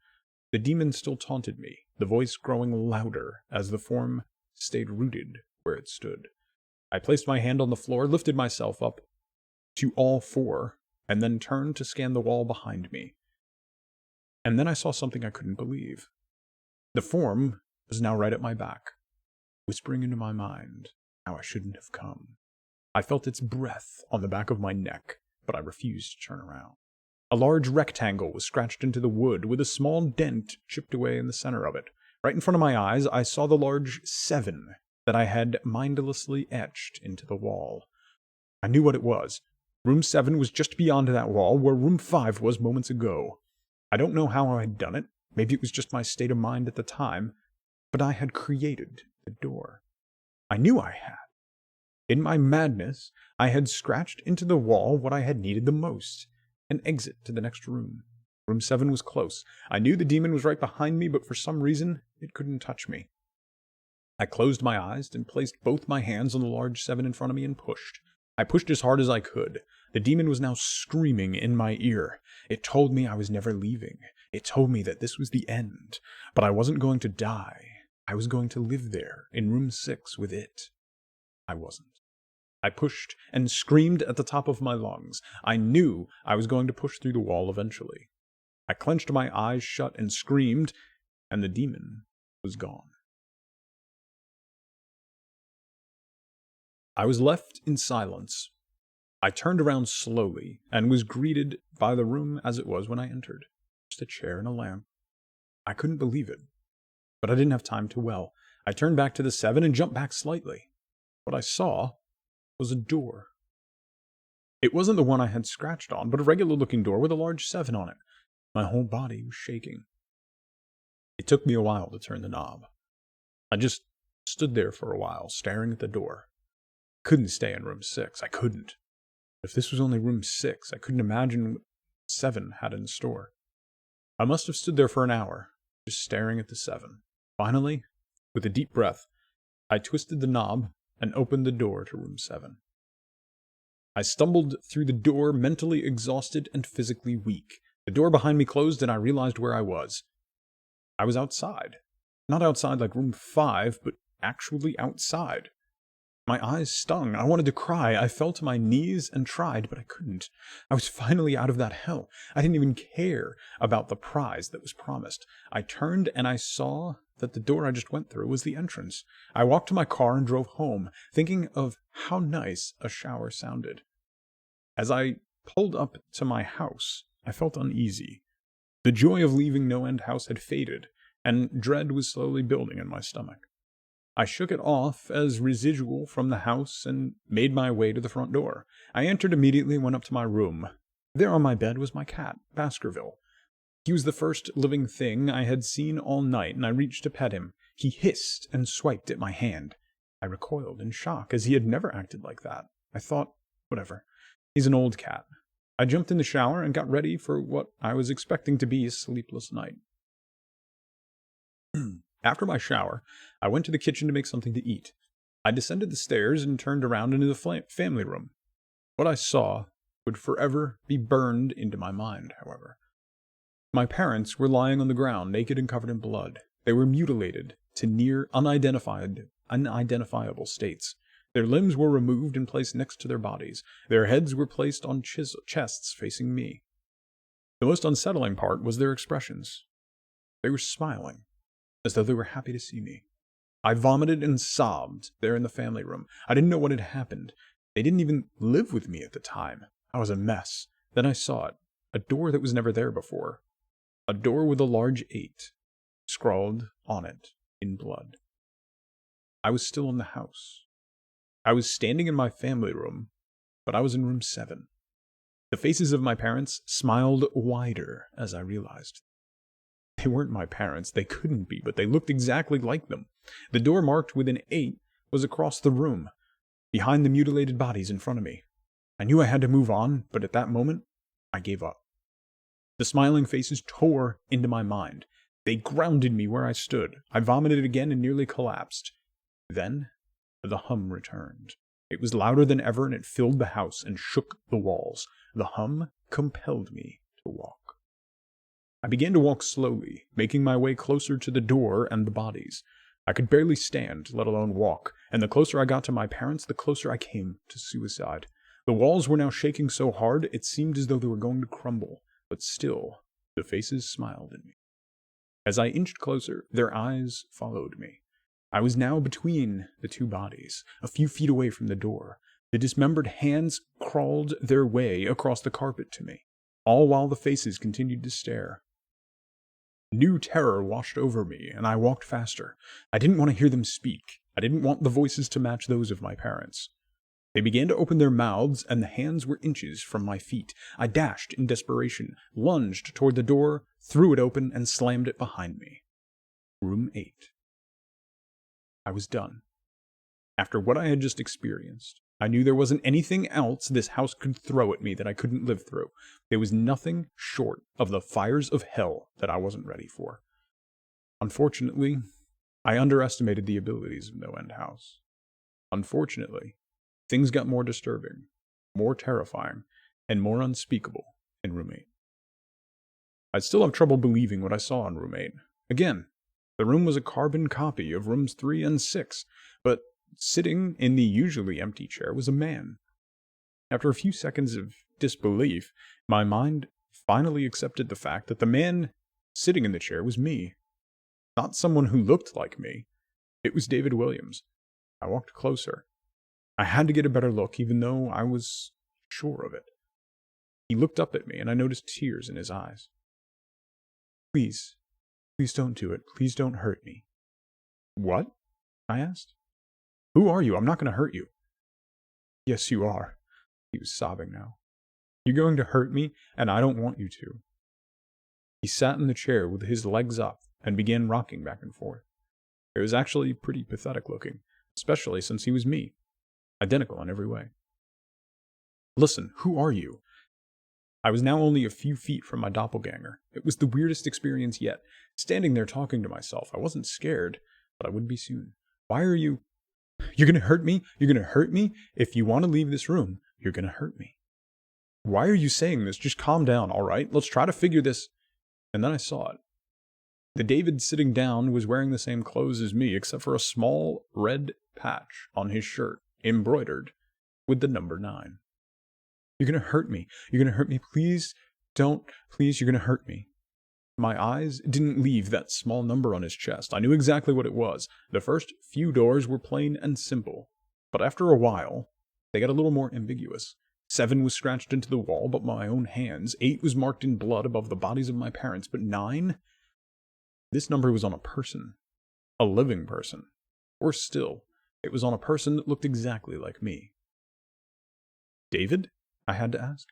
The demon still taunted me, the voice growing louder as the form stayed rooted where it stood. I placed my hand on the floor, lifted myself up to all four, and then turned to scan the wall behind me. And then I saw something I couldn't believe. The form was now right at my back, whispering into my mind how I shouldn't have come. I felt its breath on the back of my neck, but I refused to turn around. A large rectangle was scratched into the wood, with a small dent chipped away in the center of it. Right in front of my eyes, I saw the large 7 that I had mindlessly etched into the wall. I knew what it was. Room 7 was just beyond that wall, where room 5 was moments ago. I don't know how I had done it. Maybe it was just my state of mind at the time, but I had created the door. I knew I had. In my madness, I had scratched into the wall what I had needed the most, an exit to the next room. Room 7 was close. I knew the demon was right behind me, but for some reason, it couldn't touch me. I closed my eyes and placed both my hands on the large 7 in front of me and pushed. I pushed as hard as I could. The demon was now screaming in my ear. It told me I was never leaving. It told me that this was the end, but I wasn't going to die. I was going to live there, in room 6 with it. I wasn't. I pushed and screamed at the top of my lungs. I knew I was going to push through the wall eventually. I clenched my eyes shut and screamed, and the demon was gone. I was left in silence. I turned around slowly and was greeted by the room as it was when I entered. Just a chair and a lamp. I couldn't believe it, but I didn't have time to dwell. I turned back to the 7 and jumped back slightly. What I saw was a door. It wasn't the one I had scratched on, but a regular-looking door with a large 7 on it. My whole body was shaking. It took me a while to turn the knob. I just stood there for a while, staring at the door. I couldn't stay in room 6. I couldn't. If this was only room 6, I couldn't imagine what 7 had in store. I must have stood there for an hour, just staring at the 7. Finally, with a deep breath, I twisted the knob and opened the door to room 7. I stumbled through the door, mentally exhausted and physically weak. The door behind me closed, and I realized where I was. I was outside. Not outside like room 5, but actually outside. My eyes stung. I wanted to cry. I fell to my knees and tried, but I couldn't. I was finally out of that hell. I didn't even care about the prize that was promised. I turned and I saw that the door I just went through was the entrance. I walked to my car and drove home, thinking of how nice a shower sounded. As I pulled up to my house, I felt uneasy. The joy of leaving NOEND house had faded, and dread was slowly building in my stomach. I shook it off as residual from the house and made my way to the front door. I entered immediately and went up to my room. There on my bed was my cat, Baskerville. He was the first living thing I had seen all night, and I reached to pet him. He hissed and swiped at my hand. I recoiled in shock, as he had never acted like that. I thought, whatever, he's an old cat. I jumped in the shower and got ready for what I was expecting to be a sleepless night. After my shower, I went to the kitchen to make something to eat. I descended the stairs and turned around into the family room. What I saw would forever be burned into my mind, however. My parents were lying on the ground, naked and covered in blood. They were mutilated to near unidentified unidentifiable states. Their limbs were removed and placed next to their bodies. Their heads were placed on chests facing me. The most unsettling part was their expressions. They were smiling, as though they were happy to see me. I vomited and sobbed there in the family room. I didn't know what had happened. They didn't even live with me at the time. I was a mess. Then I saw it. A door that was never there before. A door with a large 8 scrawled on it in blood. I was still in the house. I was standing in my family room, but I was in room 7. The faces of my parents smiled wider as I realized. They weren't my parents. They couldn't be, but they looked exactly like them. The door marked with an 8 was across the room, behind the mutilated bodies in front of me. I knew I had to move on, but at that moment, I gave up. The smiling faces tore into my mind. They grounded me where I stood. I vomited again and nearly collapsed. Then, the hum returned. It was louder than ever, and it filled the house and shook the walls. The hum compelled me to walk. I began to walk slowly, making my way closer to the door and the bodies. I could barely stand, let alone walk, and the closer I got to my parents, the closer I came to suicide. The walls were now shaking so hard, it seemed as though they were going to crumble, but still, the faces smiled at me. As I inched closer, their eyes followed me. I was now between the two bodies, a few feet away from the door. The dismembered hands crawled their way across the carpet to me, all while the faces continued to stare. New terror washed over me, and I walked faster. I didn't want to hear them speak. I didn't want the voices to match those of my parents. They began to open their mouths, and the hands were inches from my feet. I dashed in desperation, lunged toward the door, threw it open, and slammed it behind me. Room 8. I was done. After what I had just experienced, I knew there wasn't anything else this house could throw at me that I couldn't live through. There was nothing short of the fires of hell that I wasn't ready for. Unfortunately, I underestimated the abilities of NOEND House. Unfortunately, things got more disturbing, more terrifying, and more unspeakable in Room 8. I still have trouble believing what I saw in Room 8. Again, the room was a carbon copy of Rooms 3 and 6, but sitting in the usually empty chair was a man. After a few seconds of disbelief, my mind finally accepted the fact that the man sitting in the chair was me. Not someone who looked like me. It was David Williams. I walked closer. I had to get a better look, even though I was sure of it. He looked up at me, and I noticed tears in his eyes. Please don't do it. Please don't hurt me. What? I asked. Who are you? I'm not going to hurt you. Yes, you are. He was sobbing now. You're going to hurt me, and I don't want you to. He sat in the chair with his legs up and began rocking back and forth. It was actually pretty pathetic looking, especially since he was me. Identical in every way. Listen, who are you? I was now only a few feet from my doppelganger. It was the weirdest experience yet. Standing there talking to myself, I wasn't scared, but I would be soon. Why are you... You're gonna hurt me? You're gonna hurt me? If you want to leave this room, you're gonna hurt me. Why are you saying this? Just calm down, alright? Let's try to figure this... And then I saw it. The David sitting down was wearing the same clothes as me, except for a small red patch on his shirt, embroidered with the number 9. You're gonna hurt me. You're gonna hurt me. Please don't. Please, you're gonna hurt me. My eyes didn't leave that small number on his chest. I knew exactly what it was. The first few doors were plain and simple, but after a while, they got a little more ambiguous. 7 was scratched into the wall, but my own hands. 8 was marked in blood above the bodies of my parents, but 9? This number was on a person. A living person. Worse still, it was on a person that looked exactly like me. David? I had to ask.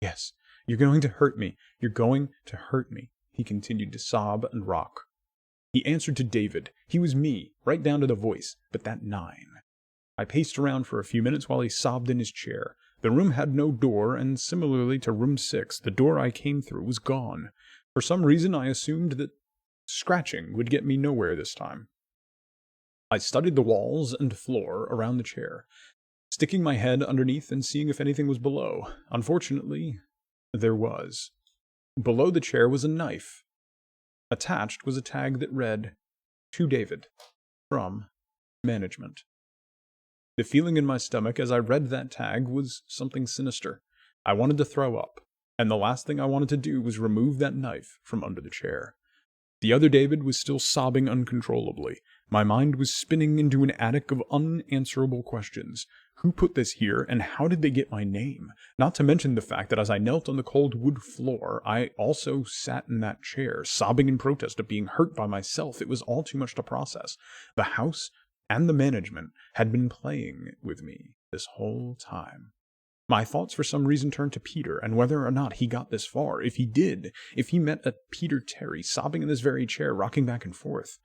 Yes, you're going to hurt me. You're going to hurt me. He continued to sob and rock. He answered to David. He was me, right down to the voice, but that 9. I paced around for a few minutes while he sobbed in his chair. The room had no door, and similarly to room 6, the door I came through was gone. For some reason, I assumed that scratching would get me nowhere this time. I studied the walls and floor around the chair, sticking my head underneath and seeing if anything was below. Unfortunately, there was. Below the chair was a knife. Attached was a tag that read, To David, from management. The feeling in my stomach as I read that tag was something sinister. I wanted to throw up, and the last thing I wanted to do was remove that knife from under the chair. The other David was still sobbing uncontrollably. My mind was spinning into an attic of unanswerable questions. Who put this here, and how did they get my name? Not to mention the fact that as I knelt on the cold wood floor, I also sat in that chair, sobbing in protest of being hurt by myself. It was all too much to process. The house and the management had been playing with me this whole time. My thoughts for some reason turned to Peter, and whether or not he got this far. If he did, if he met a Peter Terry sobbing in this very chair, rocking back and forth.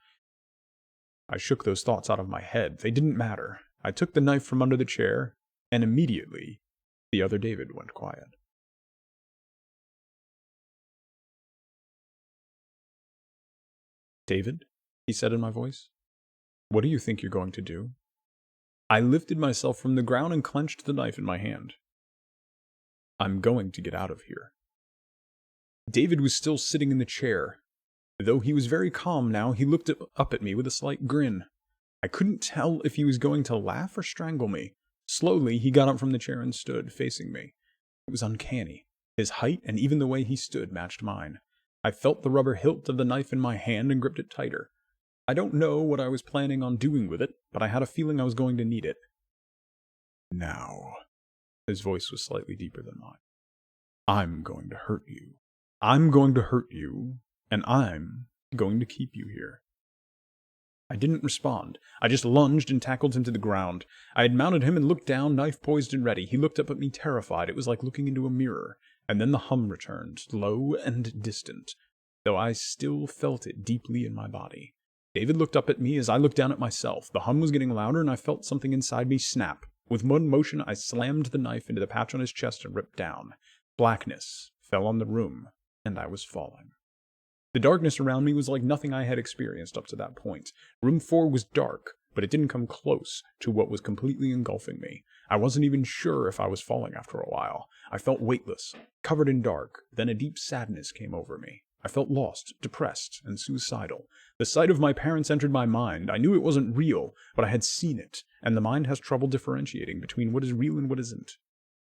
I shook those thoughts out of my head. They didn't matter. I took the knife from under the chair, and immediately, the other David went quiet. "David," he said in my voice, "what do you think you're going to do?" I lifted myself from the ground and clenched the knife in my hand. "I'm going to get out of here." David was still sitting in the chair. Though he was very calm now, he looked up at me with a slight grin. I couldn't tell if he was going to laugh or strangle me. Slowly, he got up from the chair and stood, facing me. It was uncanny. His height and even the way he stood matched mine. I felt the rubber hilt of the knife in my hand and gripped it tighter. I don't know what I was planning on doing with it, but I had a feeling I was going to need it. "Now," his voice was slightly deeper than mine, "I'm going to hurt you. I'm going to hurt you, and I'm going to keep you here." I didn't respond. I just lunged and tackled him to the ground. I had mounted him and looked down, knife poised and ready. He looked up at me terrified. It was like looking into a mirror. And then the hum returned, low and distant, though I still felt it deeply in my body. David looked up at me as I looked down at myself. The hum was getting louder, and I felt something inside me snap. With one motion, I slammed the knife into the patch on his chest and ripped down. Blackness fell on the room, and I was falling. The darkness around me was like nothing I had experienced up to that point. Room 4 was dark, but it didn't come close to what was completely engulfing me. I wasn't even sure if I was falling after a while. I felt weightless, covered in dark. Then a deep sadness came over me. I felt lost, depressed, and suicidal. The sight of my parents entered my mind. I knew it wasn't real, but I had seen it, and the mind has trouble differentiating between what is real and what isn't.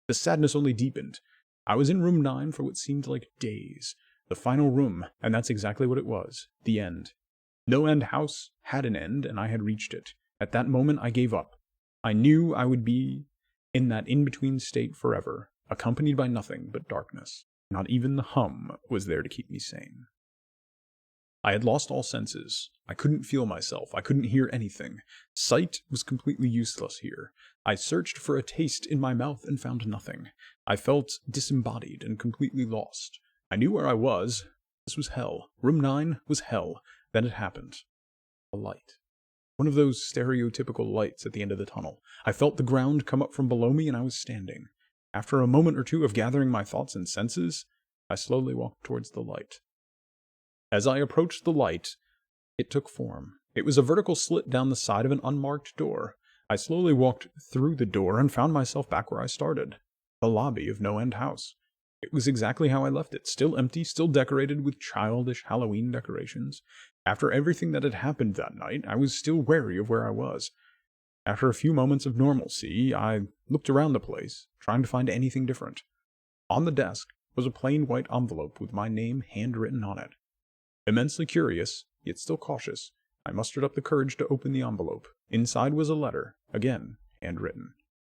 The sadness only deepened. I was in room 9 for what seemed like days. The final room, and that's exactly what it was. The end. NOEND House had an end, and I had reached it. At that moment, I gave up. I knew I would be in that in-between state forever, accompanied by nothing but darkness. Not even the hum was there to keep me sane. I had lost all senses. I couldn't feel myself. I couldn't hear anything. Sight was completely useless here. I searched for a taste in my mouth and found nothing. I felt disembodied and completely lost. I knew where I was. This was hell. Room 9 was hell. Then it happened. A light. One of those stereotypical lights at the end of the tunnel. I felt the ground come up from below me, and I was standing. After a moment or two of gathering my thoughts and senses, I slowly walked towards the light. As I approached the light, it took form. It was a vertical slit down the side of an unmarked door. I slowly walked through the door and found myself back where I started. The lobby of NOEND House. It was exactly how I left it, still empty, still decorated with childish Halloween decorations. After everything that had happened that night, I was still wary of where I was. After a few moments of normalcy, I looked around the place, trying to find anything different. On the desk was a plain white envelope with my name handwritten on it. Immensely curious, yet still cautious, I mustered up the courage to open the envelope. Inside was a letter, again handwritten.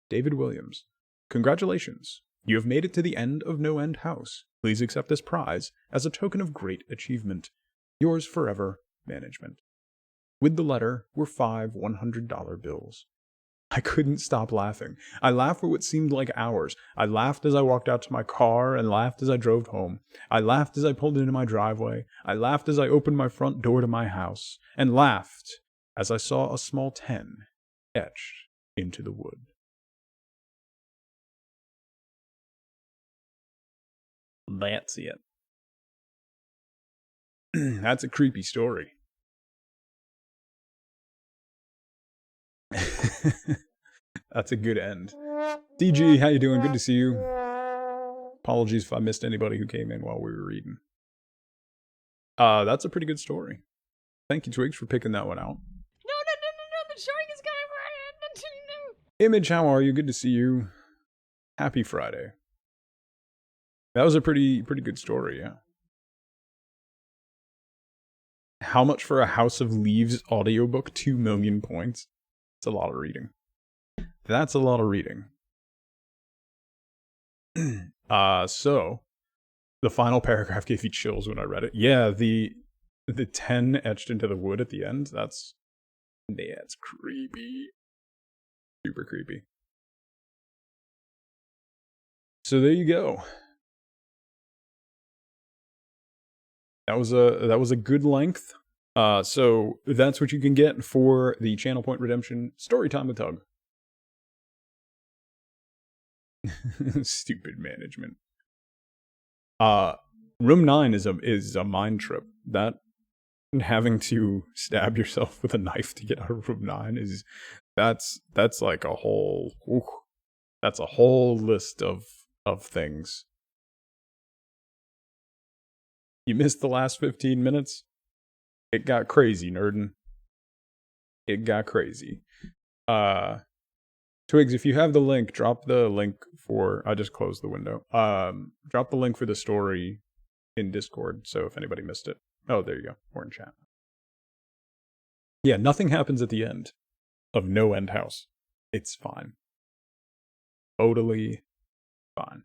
David Williams. Congratulations. You have made it to the end of NOEND House. Please accept this prize as a token of great achievement. Yours forever, Management. With the letter were 5 $100 bills. I couldn't stop laughing. I laughed for what seemed like hours. I laughed as I walked out to my car and laughed as I drove home. I laughed as I pulled into my driveway. I laughed as I opened my front door to my house. And laughed as I saw a small 10 etched into the wood. That's it. That's a creepy story. That's a good end. DG, how you doing? Good to see you. Apologies if I missed anybody who came in while we were reading. That's a pretty good story. Thank you, Twigs, for picking that one out. No, the shark is coming! Image, how are you? Good to see you. Happy Friday. That was a pretty good story, yeah. How much for a House of Leaves audiobook? 2 million points. That's a lot of reading. That's a lot of reading. So the final paragraph gave you chills when I read it. Yeah, the 10 etched into the wood at the end, that's creepy. Super creepy. So there you go. That was a good length. So that's what you can get for the Channel Point Redemption Storytime with Tug. Stupid management. Room 9 is a mind trip. That having to stab yourself with a knife to get out of room 9 is that's like a whole that's a whole list of things. You missed the last 15 minutes? It got crazy, nerdin'. It got crazy. Twigs, if you have the link, drop the link for I just closed the window. Drop the link for the story in Discord, so if anybody missed it. Oh, there you go. We're in chat. Yeah, nothing happens at the end of No End House. It's fine. Totally fine.